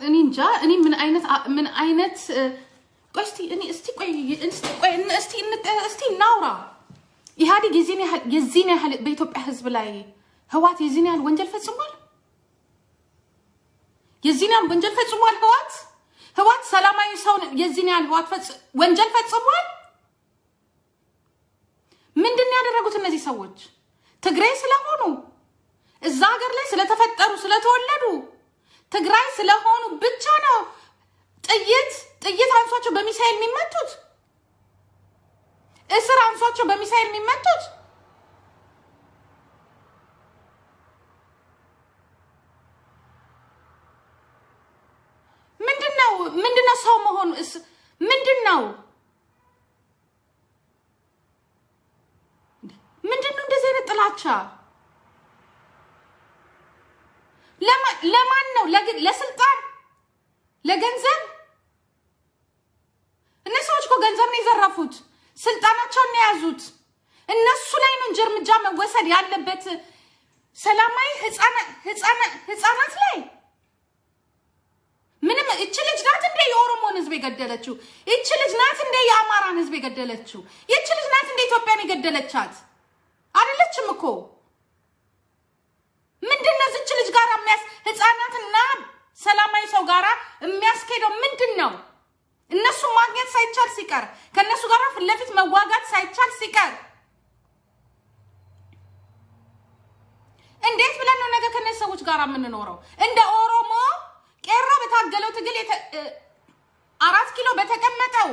እንጃ እኔ ምን አይነት ቆስቲ እኔ እስቲ ናውራ ኢህአዴግ የዚህን ያህል በኢትዮጵያ ህዝብ ላይ ህዋት የዚህን ያህል ወንጀል ፈጽሟል ህዋት ሰላማዊ ሰው የዚህን ያህል ህዋት ወንጀል ፈጽሟል ምንድነው ያደረጉት እነዚህ ሰዎች ትግራይ ስለሆኑ እዛ ሀገር ላይ ስለተፈጠሩ ስለተወለዱ ትግራይ ስለሆኑ ብቻ ነው ጥይት አንሷቸው በሚሳኤል የሚመቱት እስር አንሷቸው በሚሳኤል የሚመቱት ምንድነው ሰው መሆኑ ምንድነው እንደዚህ አይነት ጥላቻ ለማን ነው ለስልጣን ለገንዘብ እነሱዎች እኮ ገንዘብ ነው ይዘራፉት ስልጣናቸውን ነው ያዙት እነሱ ላይ ነው እርምጃ መወሰድ ያለበት ሰላማዊ ህፃናት ላይ ምንም እቺ ልጅ ናት እንደ የኦሮሞን ህዝብ የገደለችው እቺ ልጅ ናት እንደ የአማራን ህዝብ የገደለችው እቺ ልጅ ናት እንደ ኢትዮጵያን የገደለቻት አይደለችም እኮ ምንድነው እቺ ልጅ ጋር ህፃናትና ሰላማዊ ሰው ጋራ የሚያስከደው ምንድነው እነሱ ማግኘት ሳይቻል ሲቀር ከነሱ ጋር ፍለፊት መዋጋት ሳይቻል ሲቀር እንዴት ብለን ነው ነገ ከነሱ ሰዎች ጋር የምንኖረው እንደ ኦሮሞ ቄሮ በታገለው ትግል 4 ኪሎ በተቀመጠው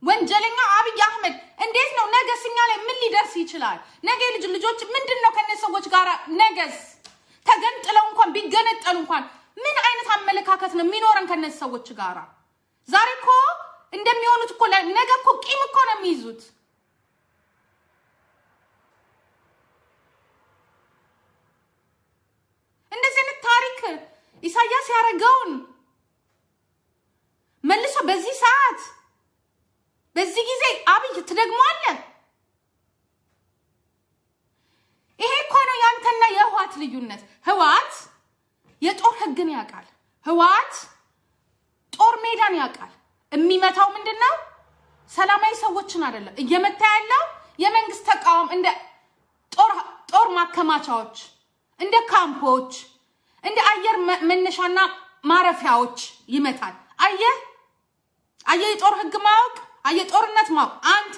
ወንጀለኛ አብይ አህመድ እንዴት ነው ነገ ሲኛ ላይ ምን ሊደርስ ይችላል ነገ ልጆች ምንድነው ከነሱ ሰዎች ጋር ነገስ ተገንጥለው እንኳን ቢገነጠሉ እንኳን ምን አይነት አመለካከት ነው የሚኖረን ከነሱ ሰዎች ጋር ዛሬ እኮ እንደሚሆኑት እኮ ነገ እኮ ቂም እኮ ነው የሚይዙት እንደዚህ አይነት ታሪክ ኢሳያስ ያረጋውን መልሶ በዚህ ሰዓት በዚህ ጊዜ አብይ ትደግሟል ይሄ እኮ ነው ያንተና የህዋት ልዩነት ህዋት የጦር ህግን ያውቃል ህዋት ጦር ሜዳን ያውቃል የሚመታው ምንድነው ሰላማዊ ሰዎችን አይደለም እየመታ ያለው የመንግስት ተቃውሞ እንደ ጦር ማከማቻዎች እንደ ካምፖች እንደ አየር መነሻና ማረፊያዎች ይመታል አየ የጦር ህግ ማወቅ ጦርነት ማወቅ አንተ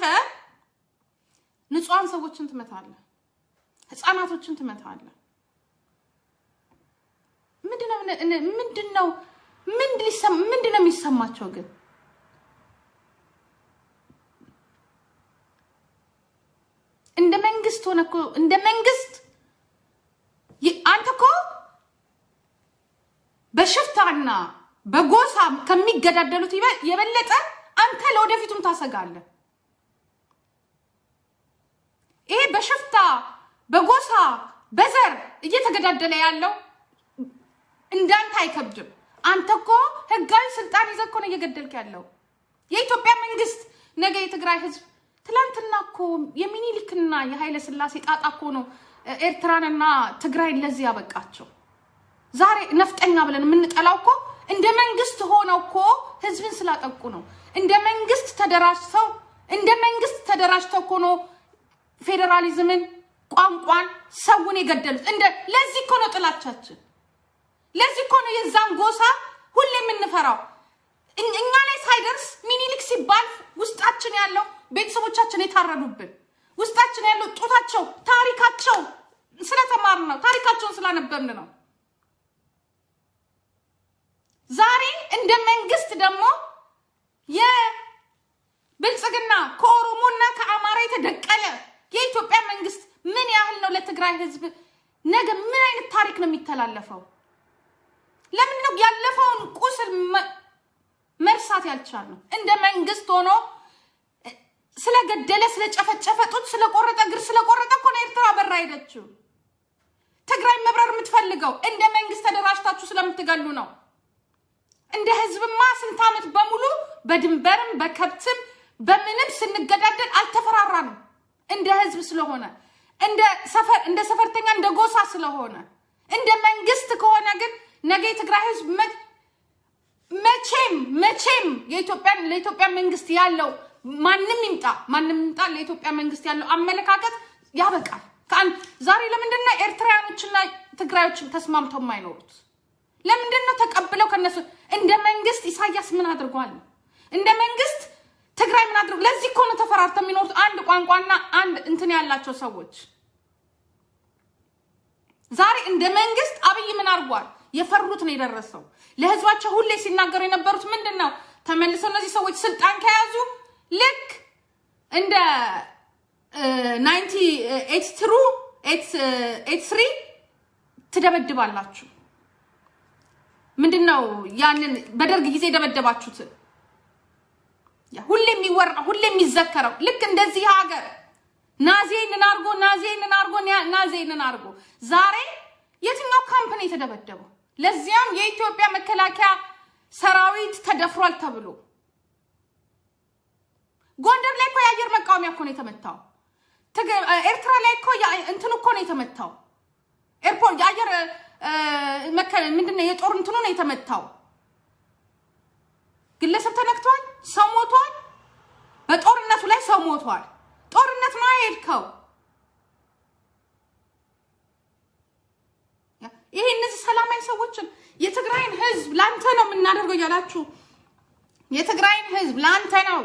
ንጹሃን ሰዎችን ትመታለህ ህፃናቶችን ትመታለህ ምንድነው የሚሰማቸው ግን እንደ መንግስት ሆነኮ እንደ መንግስት አንተ እኮ በሽፍታና በጎሳ ከሚገዳደሉት የበለጠ አንተ ለወደፊቱም ታሰጋለህ ይሄ በሽፍታ በጎሳ በዘር እየተገዳደለ ያለው እንዳንተ አይከብድም አንተ እኮ ህጋዊ ስልጣን ይዘህ እኮ ነው እየገደልክ ያለው የኢትዮጵያ መንግስት ነገ የትግራይ ህዝብ ትላንትና እኮ የሚኒሊክና የኃይለ ሥላሴ ጣጣ እኮ ነው ኤርትራንና ትግራይን ለዚህ ያበቃቸው ዛሬ ነፍጠኛ ብለን የምንጠላው እኮ እንደ መንግስት ሆነው እኮ ህዝብን ስላጠቁ ነው እንደ መንግስት ተደራጅተው እኮ ነው ፌደራሊዝምን ቋንቋን ሰውን የገደሉት ለዚህ እኮ ነው ጥላቻችን ለዚህ እኮ ነው የዛን ጎሳ ሁሌ የምንፈራው እኛ ላይ ሳይደርስ ሚኒሊክ ሲባል ውስጣችን ያለው ቤተሰቦቻችን የታረዱብን ውስጣችን ያለው ጡታቸው ታሪካቸው ስለተማርን ነው ታሪካቸውን ስላነበብን ነው ዛሬ እንደ መንግስት ደግሞ የብልጽግና ከኦሮሞና ከአማራ የተደቀለ የኢትዮጵያ መንግስት ምን ያህል ነው ለትግራይ ህዝብ ነገ ምን አይነት ታሪክ ነው የሚተላለፈው ለምን ነው ያለፈውን ቁስል መርሳት ያልቻለው እንደ መንግስት ሆኖ ስለገደለ ስለጨፈጨፈ ጡት ስለቆረጠ እግር ስለቆረጠ እኮ ነው ኤርትራ በራ ሄደችው ትግራይ መብረር የምትፈልገው እንደ መንግስት ተደራጅታችሁ ስለምትገሉ ነው እንደ ህዝብማ ስንት ዓመት በሙሉ በድንበርም በከብትም በምንም ስንገዳደል አልተፈራራንም እንደ ህዝብ ስለሆነ እንደ ሰፈርተኛ እንደ ጎሳ ስለሆነ እንደ መንግስት ከሆነ ግን ነገ የትግራይ ህዝብ መቼም ለኢትዮጵያ መንግስት ያለው ማንንም ይምጣ ለኢትዮጵያ መንግስት ያለው አመለካከት ያበቃል። ዛሬ ለምንድነው ኤርትራውያኖችና ትግራዮችን ተስማምተው የማይኖሩት? ለምንድነው ተቀብለው ከነሱ እንደ መንግስት ኢሳያስ ምን አድርጓል? እንደ መንግስት ትግራይ ምን አድርጓል? ለዚህ እኮ ነው ተፈራርተው የሚኖሩት አንድ ቋንቋና አንድ እንትን ያላቸው ሰዎች። ዛሬ እንደ መንግስት አብይ ምን አድርጓል? የፈሩት ነው የደረሰው። ለህዝባቸው ሁሌ ሲናገሩ የነበሩት ምንድነው? ተመልሰው እነዚህ ሰዎች ስልጣን ከያዙ ልክ እንደ 1983 ትደበድባላችሁ። ምንድነው ያንን በደርግ ጊዜ ደበደባችሁት? ሁሌ የሚወራ ሁሌ የሚዘከረው ልክ እንደዚህ ሀገር ናዚን አርጎ ዛሬ የትኛው ካምፓኒ ተደበደበው? ለዚያም የኢትዮጵያ መከላከያ ሰራዊት ተደፍሯል ተብሎ ጎንደር ላይ እኮ የአየር መቃወሚያ እኮ ነው የተመታው። ኤርትራ ላይ እኮ እንትን እኮ ነው የተመታው። ኤርፖርት የአየር ምንድነው የጦር እንትኑ ነው የተመታው። ግለሰብ ተነክቷል፣ ሰው ሞቷል። በጦርነቱ ላይ ሰው ሞቷል። ጦርነት ነው የሄድከው። ይሄ እነዚህ ሰላማዊ ሰዎችን የትግራይን ህዝብ ላንተ ነው የምናደርገው ያላችሁ የትግራይን ህዝብ ላንተ ነው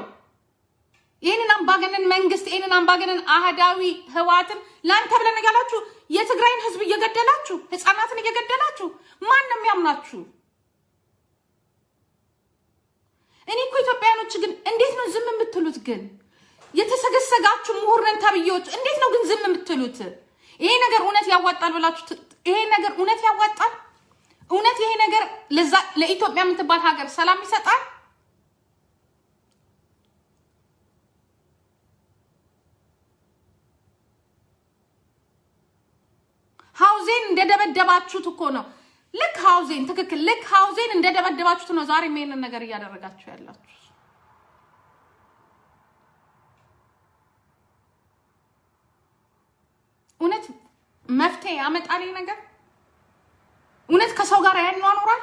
ይሄንን አምባገነን መንግስት ይሄንን አምባገነን አህዳዊ ህዋትን ላንተ ብለን ያላችሁ የትግራይን ህዝብ እየገደላችሁ ህፃናትን እየገደላችሁ ማን ነው የሚያምናችሁ? እኔ እኮ ኢትዮጵያኖች ግን እንዴት ነው ዝም የምትሉት? ግን የተሰገሰጋችሁ ምሁርነን ተብዮች እንዴት ነው ግን ዝም የምትሉት? ይሄ ነገር እውነት ያዋጣል ብላችሁ ይሄ ነገር እውነት ያዋጣል? እውነት ይሄ ነገር ለኢትዮጵያ የምትባል ሀገር ሰላም ይሰጣል? ሃውዜን እንደደበደባችሁት እኮ ነው። ልክ ሃውዜን ትክክል ልክ ሃውዜን እንደደበደባችሁት ነው ዛሬ ይሄንን ነገር እያደረጋችሁ ያላችሁ። እውነት መፍትሄ ያመጣል ነገር? እውነት ከሰው ጋር ያኗኗራል?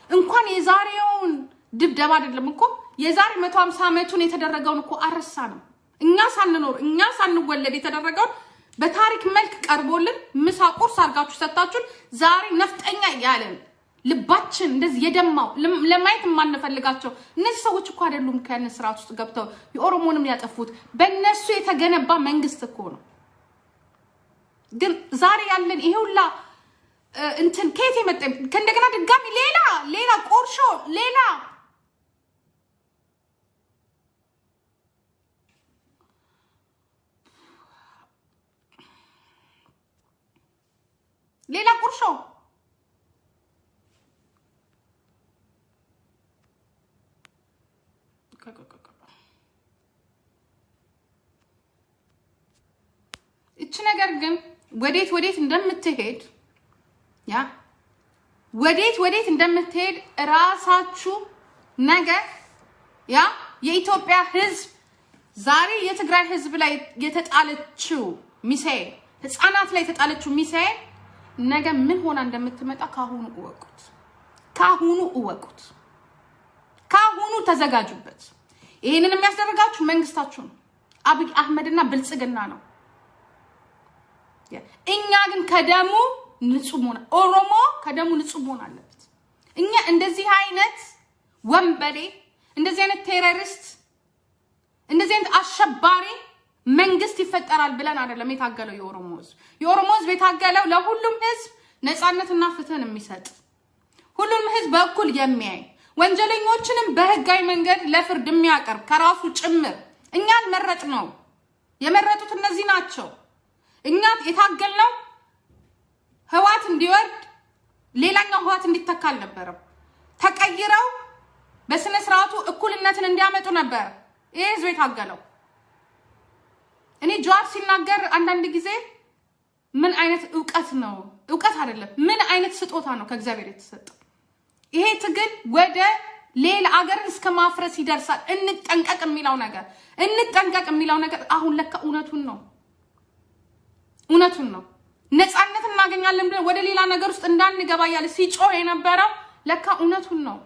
እንኳን የዛሬውን ድብደባ አይደለም እኮ የዛሬ 150 ዓመቱን የተደረገውን እኮ አረሳ ነው። እኛ ሳንኖር እኛ ሳንወለድ የተደረገውን በታሪክ መልክ ቀርቦልን ምሳ ቁርስ አርጋችሁ ሰጣችሁን። ዛሬ ነፍጠኛ ያለን ልባችን እንደዚህ የደማው ለማየት የማንፈልጋቸው እነዚህ ሰዎች እኮ አይደሉም ከነ ስርዓት ውስጥ ገብተው የኦሮሞንም ያጠፉት በእነሱ የተገነባ መንግስት እኮ ነው። ግን ዛሬ ያለን ይሄ ሁላ እንትን ከየት የመጣ ከእንደገና ድጋሚ ሌላ ቆርሾ ሌላ ቁርሾ እቺ ነገር ግን ወዴት እንደምትሄድ ወዴት እንደምትሄድ ራሳችሁ ነገር የኢትዮጵያ ህዝብ ዛሬ የትግራይ ህዝብ ላይ የተጣለችው ሚሳኤል ህፃናት ላይ የተጣለችው ሚሳኤል ነገ ምን ሆና እንደምትመጣ ካሁኑ እወቁት። ካሁኑ ተዘጋጁበት። ይሄንን የሚያስደርጋችሁ መንግስታችሁ ነው። አብይ አህመድና ብልጽግና ነው። እኛ ግን ከደሙ ንጹህ ሆነ ኦሮሞ ከደሙ ንጹህ ሆነ አለበት። እኛ እንደዚህ አይነት ወንበዴ እንደዚህ አይነት ቴሮሪስት እንደዚህ አይነት አሸባሪ መንግስት ይፈጠራል ብለን አይደለም የታገለው የኦሮሞ ህዝብ የታገለው ለሁሉም ህዝብ ነፃነትና ፍትህን የሚሰጥ ሁሉንም ህዝብ በእኩል የሚያይ ወንጀለኞችንም በህጋዊ መንገድ ለፍርድ የሚያቀርብ ከራሱ ጭምር እኛን መረጥ ነው የመረጡት እነዚህ ናቸው። እኛ የታገልነው ህዋት እንዲወርድ ሌላኛው ህዋት እንዲተካ አልነበረም። ተቀይረው በስነ ስርዓቱ እኩልነትን እንዲያመጡ ነበር ይሄ ህዝብ የታገለው። እኔ ጀዋር ሲናገር አንዳንድ ጊዜ ምን አይነት ዕውቀት አይደለም ምን አይነት ስጦታ ነው ከእግዚአብሔር የተሰጠው። ይሄ ትግል ወደ ሌላ አገርን እስከ ማፍረስ ይደርሳል። እንጠንቀቅ የሚለው ነገር አሁን ለካ እውነቱን ነው። ነፃነትና እናገኛለን ብለን ወደ ሌላ ነገር ውስጥ እንዳንገባ ያለ ሲጮህ የነበረው ለካ እውነቱን ነው።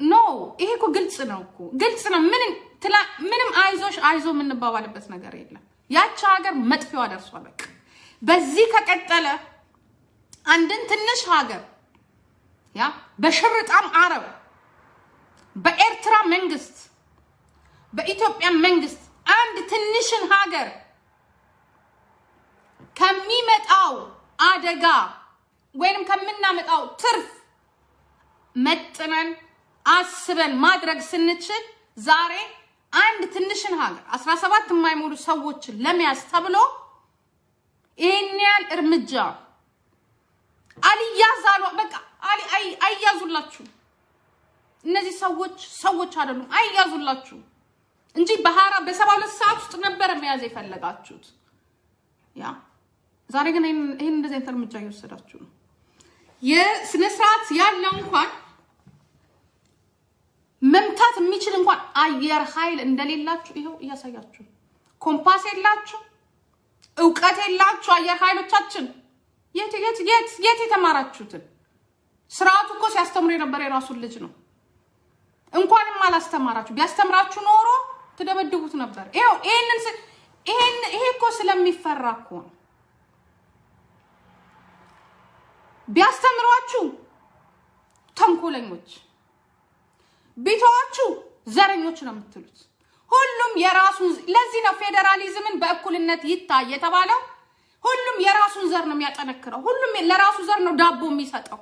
ኖ ይሄ እኮ ግልጽ ነው እኮ ግልጽ ነው። ምንም አይዞ የምንባባልበት ነገር የለም። ያቺ ሀገር መጥፊያዋ ደርሷል። በቃ በዚህ ከቀጠለ አንድን ትንሽ ሀገር ያ በሽርጣም አረብ በኤርትራ መንግስት በኢትዮጵያ መንግስት አንድ ትንሽን ሀገር ከሚመጣው አደጋ ወይንም ከምናመጣው ትርፍ መጥነን አስበን ማድረግ ስንችል ዛሬ አንድ ትንሽን ሀገር 17 የማይሞሉ ሰዎች ለመያዝ ተብሎ ይሄን ያህል እርምጃ አልያዛሉ። በቃ አይያዙላችሁ። እነዚህ ሰዎች አይደሉም፣ አይያዙላችሁ እንጂ በ72 ሰዓት ውስጥ ነበር መያዝ የፈለጋችሁት። ያ ዛሬ ግን ይሄን እንደዚህ አይነት እርምጃ እየወሰዳችሁ ነው። የስነ ስርዓት ያለው እንኳን መምታት የሚችል እንኳን አየር ኃይል እንደሌላችሁ ይሄው እያሳያችሁ። ኮምፓስ የላችሁ፣ ዕውቀት የላችሁ። አየር ኃይሎቻችን የት የተማራችሁትን? ስርዓቱ እኮ ሲያስተምሩ የነበረ የራሱን ልጅ ነው። እንኳንም አላስተማራችሁ። ቢያስተምራችሁ ኖሮ ትደበድቡት ነበር። ይሄው ይሄ እኮ ስለሚፈራ እኮ ነው። ቢያስተምሯችሁ ተንኮለኞች፣ ቢተዋችሁ ዘረኞች ነው የምትሉት። ሁሉም የራሱን ለዚህ ነው ፌደራሊዝምን በእኩልነት ይታይ የተባለው። ሁሉም የራሱን ዘር ነው የሚያጠነክረው። ሁሉም ለራሱ ዘር ነው ዳቦ የሚሰጠው።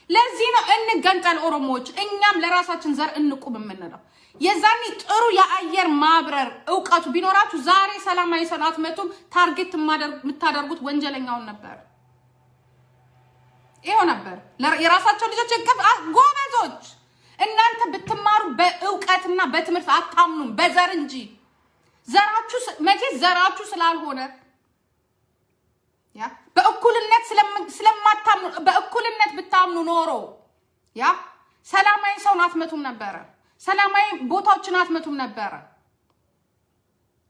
ለዚህ ነው እንገንጠል ኦሮሞዎች እኛም ለራሳችን ዘር እንቁም የምንለው። የዛኔ ጥሩ የአየር ማብረር ዕውቀቱ ቢኖራችሁ ዛሬ ሰላማዊ ሰላት መቱም ታርጌት የምታደርጉት ወንጀለኛውን ነበር። ይሄው ነበር የራሳቸው ልጆች ጎበዞች። እናንተ ብትማሩ በዕውቀትና በትምህርት አታምኑም፣ በዘር እንጂ ዘራችሁ ስላልሆነ ያ በእኩልነት ስለማታምኑ። በእኩልነት ብታምኑ ኖሮ ያ ሰላማዊ ሰውን አትመቱም ነበር። ሰላማዊ ቦታዎችን አትመቱም ነበር።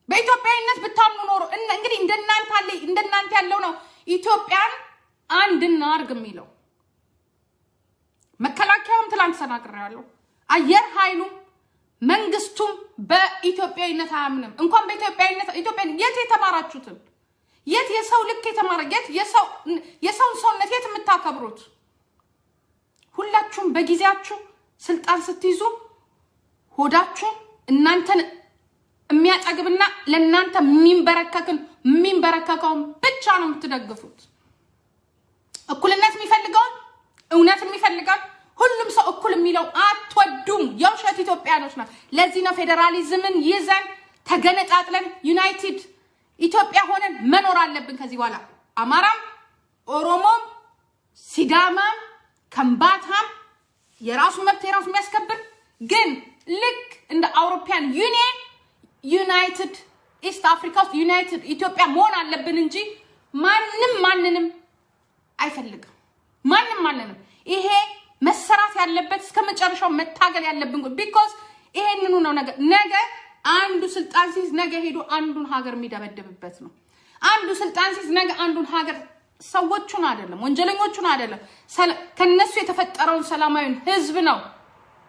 በኢትዮጵያዊነት ብታምኑ ኖሮ እንግዲህ እንደናንተ ያለው ነው ኢትዮጵያን አንድ እናርግ የሚለው። መከላከያውም ትላንት ተናግሬያለሁ። አየር ኃይሉ መንግስቱም በኢትዮጵያዊነት አያምንም። እንኳን በኢትዮጵያዊነት የት የተማራችሁትን? የት የሰው ልክ የተማረ የት የሰውን ሰውነት የት የምታከብሩት? ሁላችሁም በጊዜያችሁ ስልጣን ስትይዙ ሆዳችሁ እናንተን የሚያጠግብና ለእናንተ የሚንበረከከውን ብቻ ነው የምትደግፉት። እኩልነት የሚፈልገውን እውነት የሚፈልጋል ሁሉም ሰው እኩል የሚለው አትወዱም። የውሸት ኢትዮጵያኖች ናት። ለዚህ ነው ፌደራሊዝምን ይዘን ተገነጣጥለን ዩናይትድ ኢትዮጵያ ሆነን መኖር አለብን። ከዚህ በኋላ አማራም፣ ኦሮሞም፣ ሲዳማም፣ ከምባታም የራሱ መብት የራሱ የሚያስከብር ግን ልክ እንደ አውሮፓያን ዩኒየን ዩናይትድ ኢስት አፍሪካ ውስጥ ዩናይትድ ኢትዮጵያ መሆን አለብን እንጂ ማንንም አይፈልግም። ማንንም ይሄ መሰራት ያለበት እስከ መጨረሻው መታገል ያለብን ቢኮዝ ይሄንኑ ነው ነገ አንዱ ስልጣን ሲይዝ ነገ ሄዶ አንዱን ሀገር የሚደበድብበት ነው። አንዱ ስልጣን ሲይዝ ነገ አንዱን ሀገር ሰዎቹን አይደለም ወንጀለኞቹን አይደለም ከነሱ የተፈጠረውን ሰላማዊን ህዝብ ነው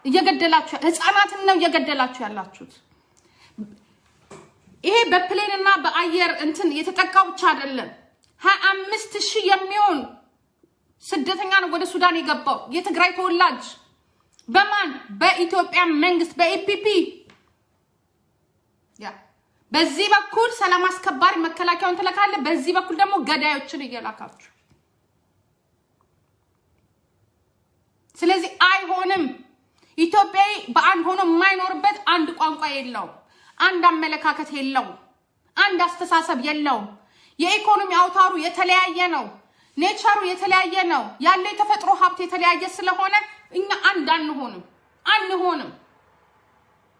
እየገደላችሁ ህፃናትን ነው እየገደላችሁ ያላችሁት። ይሄ በፕሌንና በአየር እንትን የተጠቃው ብቻ አይደለም 25,000 የሚሆን ስደተኛ ነው ወደ ሱዳን የገባው የትግራይ ተወላጅ በማን በኢትዮጵያ መንግስት በኢፒፒ ያ በዚህ በኩል ሰላም አስከባሪ መከላከያውን ተለካለ በዚህ በኩል ደግሞ ገዳዮችን እየላካችሁ ስለዚህ አይሆንም። ኢትዮጵያዊ በአንድ ሆኖ የማይኖርበት አንድ ቋንቋ የለው አንድ አመለካከት የለው አንድ አስተሳሰብ የለው የኢኮኖሚ አውታሩ የተለያየ ነው ኔቸሩ የተለያየ ነው ያለው የተፈጥሮ ሀብት የተለያየ ስለሆነ እኛ አንድ አንሆንም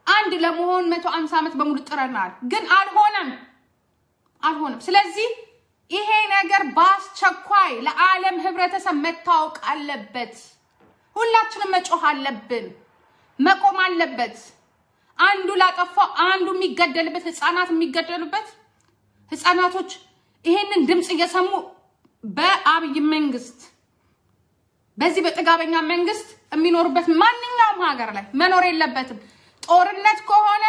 አንድ ለመሆን 150 ዓመት በሙሉ ጥረናል ግን አልሆነም። ስለዚህ ይሄ ነገር በአስቸኳይ ለዓለም ህብረተሰብ መታወቅ አለበት። ሁላችንም መጮህ አለብን መቆም አለበት። አንዱ ላጠፋው አንዱ የሚገደልበት ህፃናት የሚገደሉበት ህፃናቶች ይሄንን ድምጽ እየሰሙ በአብይ መንግስት በዚህ በጥጋበኛ መንግስት የሚኖርበት ማንኛውም ሀገር ላይ መኖር የለበትም። ጦርነት ከሆነ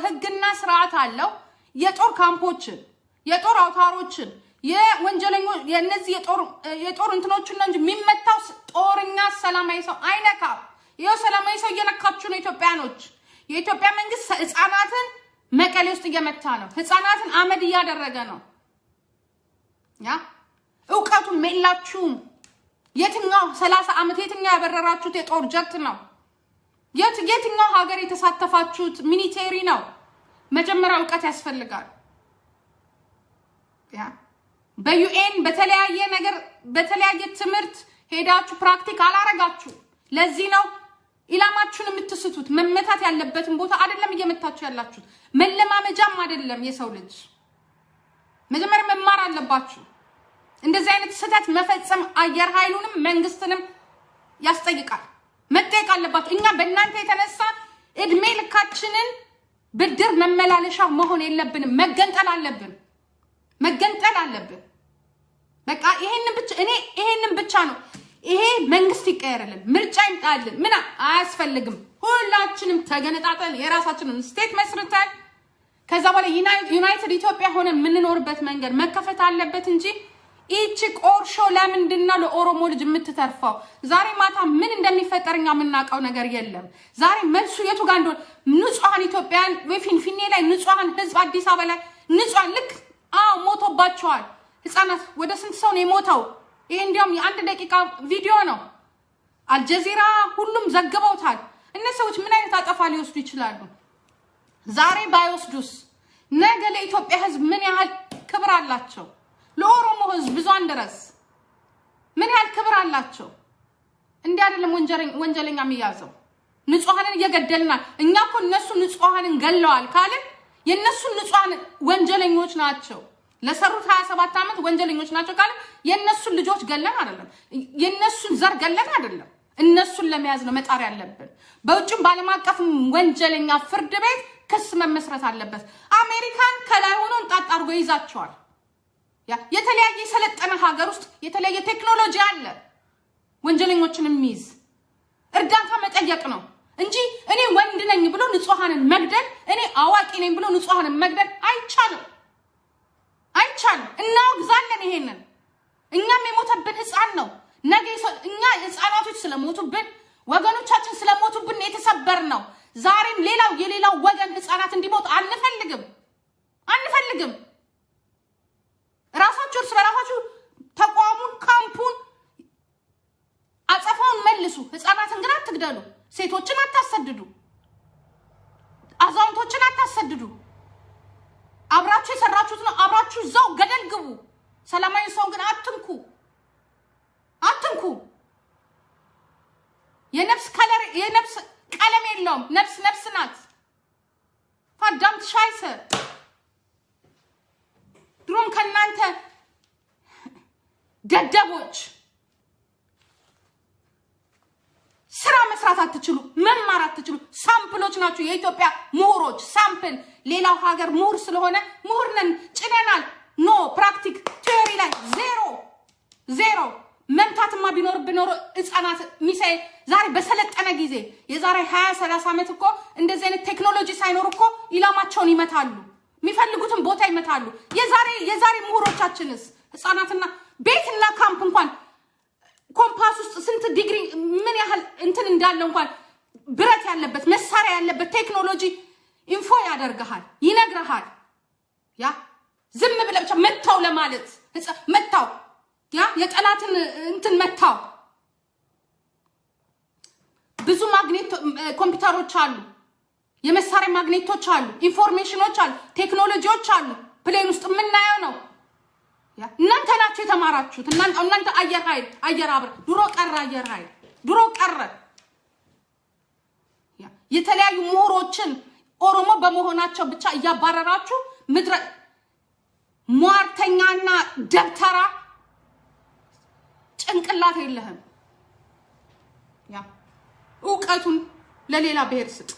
ህግና ስርዓት አለው። የጦር ካምፖችን የጦር አውታሮችን የወንጀለኞች የነዚህ የጦር እንትኖችን ነው እንጂ የሚመታው ጦርኛ ሰላማዊ ሰው አይነካም። ይሄው ሰላማዊ ሰው እየነካችሁ ነው ኢትዮጵያኖች። የኢትዮጵያ መንግስት ህፃናትን መቀሌ ውስጥ እየመታ ነው። ህፃናትን አመድ እያደረገ ነው። ያ እውቀቱን የላችሁም። የትኛው 30 ዓመት የትኛው ያበረራችሁት የጦር ጀት ነው? የትኛው ሀገር የተሳተፋችሁት ሚሊቴሪ ነው? መጀመሪያ እውቀት ያስፈልጋል። ያ በዩኤን በተለያየ ነገር በተለያየ ትምህርት ሄዳችሁ ፕራክቲክ አላረጋችሁ። ለዚህ ነው ኢላማችሁን የምትስቱት። መመታት ያለበትን ቦታ አይደለም እየመታችሁ ያላችሁት። መለማመጃም አይደለም። የሰው ልጅ መጀመሪያ መማር አለባችሁ። እንደዚህ አይነት ስህተት መፈጸም አየር ኃይሉንም መንግስትንም ያስጠይቃል። መጠየቅ አለባችሁ። እኛ በእናንተ የተነሳ እድሜ ልካችንን ብድር መመላለሻ መሆን የለብንም። መገንጠል አለብን። በቃ ይሄንን ብቻ ነው። ይሄ መንግስት ይቀየርልን፣ ምርጫ ይምጣልን። ምን አያስፈልግም። ሁላችንም ተገነጣጠን የራሳችንን ስቴት መስርተን ከዛ በኋላ ዩናይትድ ኢትዮጵያ ሆነን የምንኖርበት መንገድ መከፈት አለበት እንጂ ይቺ ቆርሾ ለምንድነው ለኦሮሞ ልጅ የምትተርፈው? ዛሬ ማታ ምን እንደሚፈጠርኛ የምናውቀው ነገር የለም። ዛሬ መልሱ የቱ ጋር እንደሆነ ንጹሃን ኢትዮጵያን በፊንፊኔ ላይ ንጹሃን ህዝብ አዲስ አበባ ላይ ንጹሃን ልክ ሞቶባቸዋል። ህፃናት ወደ ስንት ሰው ነው የሞተው? ይሄ እንዲያውም የ1 ደቂቃ ቪዲዮ ነው። አልጀዚራ ሁሉም ዘግበውታል። እነዚህ ሰዎች ምን አይነት አጠፋ ሊወስዱ ይችላሉ? ዛሬ ባይወስዱስ ነገ ለኢትዮጵያ ህዝብ ምን ያህል ክብር አላቸው? ለኦሮሞ ህዝብ ብዙን ድረስ ምን ያህል ክብር አላቸው? እንዲህ አይደለም ወንጀለኛ የሚያዘው። ንጹሃንን እየገደልና እኛ እኮ እነሱ ንጹሃንን ገለዋል ካልን የነሱ ንጹሃን ወንጀለኞች ናቸው። ለሰሩት 27 ዓመት ወንጀለኞች ናቸው ካልን የነሱን ልጆች ገለን አይደለም፣ የነሱን ዘር ገለን አይደለም። እነሱን ለመያዝ ነው መጣር ያለብን። በውጭም ባለም አቀፍ ወንጀለኛ ፍርድ ቤት ክስ መመስረት አለበት። አሜሪካን ከላይ ሆኖ እንጣጣ አድርጎ ይዛቸዋል። የተለያየ የሰለጠነ ሀገር ውስጥ የተለያየ ቴክኖሎጂ አለ። ወንጀለኞችን የሚይዝ እርዳታ መጠየቅ ነው እንጂ እኔ ወንድ ነኝ ብሎ ንጹሃንን መግደል፣ እኔ አዋቂ ነኝ ብሎ ንጹሃንን መግደል አይቻልም። እናወግዛለን ይሄንን። እኛም የሞተብን ህፃን ነው። ነገ እኛ ህፃናቶች ስለሞቱብን ወገኖቻችን ስለሞቱብን የተሰበር ነው። ዛሬም የሌላው ወገን ህፃናት እንዲሞት አንፈልግም። ራሳችሁ እርስ በራሳችሁ ተቋሙን ካምፑን አጸፋውን መልሱ። ህፃናትን ግን አትግደሉ። ሴቶችን አታሰድዱ። አዛውንቶችን አታሰድዱ። አብራችሁ የሰራችሁት ነው። አብራችሁ እዛው ገደል ግቡ። ሰላማዊ ሰው ግን አትንኩ። የነፍስ ቀለም የለውም። ነፍስ ናት። ፋዳምት ሻይሰ ድሮም ከናንተ ደደቦች ስራ መስራት አትችሉ፣ መማር አትችሉ። ሳምፕሎች ናችሁ የኢትዮጵያ ምሁሮች። ሳምፕል ሌላው ሀገር ምሁር ስለሆነ ምሁር ነን ጭነናል። ኖ ፕራክቲክ ቲዮሪ ላይ ዜሮ። መምታትማ ቢኖርብን ኖሮ ህፃናት ሚሳኤል ዛሬ በሰለጠነ ጊዜ የዛሬ 20-30 ዓመት እኮ እንደዚህ አይነት ቴክኖሎጂ ሳይኖር እኮ ኢላማቸውን ይመታሉ፣ የሚፈልጉትን ቦታ ይመታሉ። የዛሬ ምሁሮቻችንስ ህፃናትና ቤትና ካምፕ እንኳን ኮምፓስ ውስጥ ስንት ዲግሪ ምን ያህል እንትን እንዳለው እንኳን ብረት ያለበት መሳሪያ ያለበት ቴክኖሎጂ ኢንፎ ያደርጋል፣ ይነግርሃል። ያ ዝም ብለህ ብቻ መታው ለማለት መታው የጠላትን እንትን መታው። ብዙ ማግኔት ኮምፒውተሮች አሉ፣ የመሳሪያ ማግኔቶች አሉ፣ ኢንፎርሜሽኖች አሉ፣ ቴክኖሎጂዎች አሉ። ፕሌን ውስጥ የምናየው ነው። እናንተ ናችሁ የተማራችሁት። እናንተ አየር አብረ ድሮ ቀረ። አየር ኃይል ድሮ ቀረ። የተለያዩ ምሁሮችን ኦሮሞ በመሆናቸው ብቻ እያባረራችሁ ምድረ ሟርተኛና ደብተራ ጭንቅላት የለህም። እውቀቱን ለሌላ ብሔር ስጥ።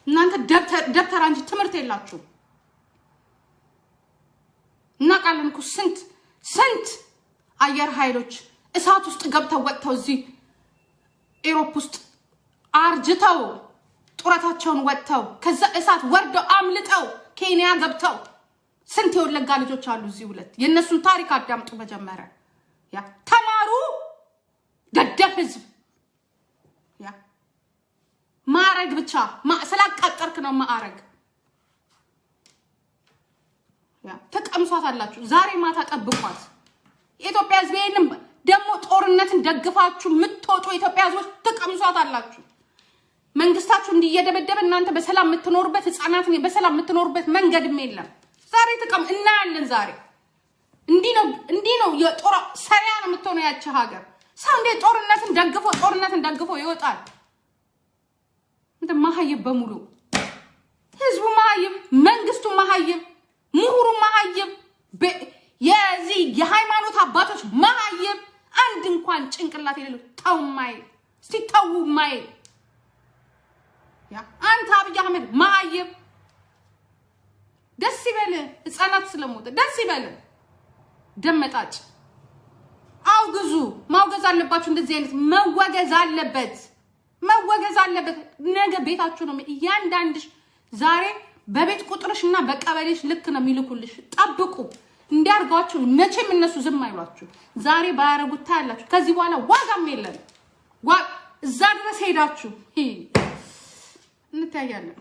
እናንተ ደብተራ እንጂ ትምህርት የላችሁ። እና እናቃለን እኮ ስንት አየር ኃይሎች እሳት ውስጥ ገብተው ወጥተው እዚህ ኤሮፕ ውስጥ አርጅተው ጡረታቸውን ወጥተው ከዛ እሳት ወርደው አምልጠው ኬንያ ገብተው ስንት የወለጋ ልጆች አሉ እዚህ ሁለት የነሱን ታሪክ አዳምጡ መጀመሪያ ያ ተማሩ ደደፍ ህዝብ ያ ማረግ ብቻ ስላቃጠርክ ነው ማረግ ያ ተቀምሷት አላችሁ ዛሬ ማታ ጠብቋት ኢትዮጵያ ህዝብ ይሄንን ደሞ ጦርነትን ደግፋችሁ ምትወጡ ኢትዮጵያ ህዝቦች ተቀምሷት አላችሁ መንግስታችሁ እንዲየደበደበ እናንተ በሰላም ምትኖርበት ህፃናትን በሰላም ምትኖርበት መንገድም የለም ዛሬ ተቀም እናያለን ዛሬ እንዲ ነው የጦር ሰሪያ ነው ምትሆነው ያቺ ሀገር ሰው እንደ ጦርነትን ደግፎ ይወጣል እንደ ማህይብ በሙሉ ህዝቡ ማህይብ መንግስቱ ማህይብ ምሁሩ ማህይብ የዚህ የሃይማኖት አባቶች ማህይብ አንድ እንኳን ጭንቅላት የሌለው ታውማይ እስቲ ታውማይ ያ አንተ አብይ አህመድ ማህይብ ደስ ይበል ህፃናት ስለሞተ ደስ ይበል ደመጣጭ አውግዙ ማውገዝ አለባችሁ እንደዚህ አይነት መወገዝ አለበት ነገ ቤታችሁ ነው ያንዳንድሽ ዛሬ በቤት ቁጥርሽና በቀበሌሽ ልክ ነው የሚልኩልሽ ጠብቁ እንዲያርጋችሁ መቼም እነሱ ዝም አይሏችሁ ዛሬ ባያረጉት ታያላችሁ ከዚህ በኋላ ዋጋም የለም እዛ ድረስ ሄዳችሁ እንታያለን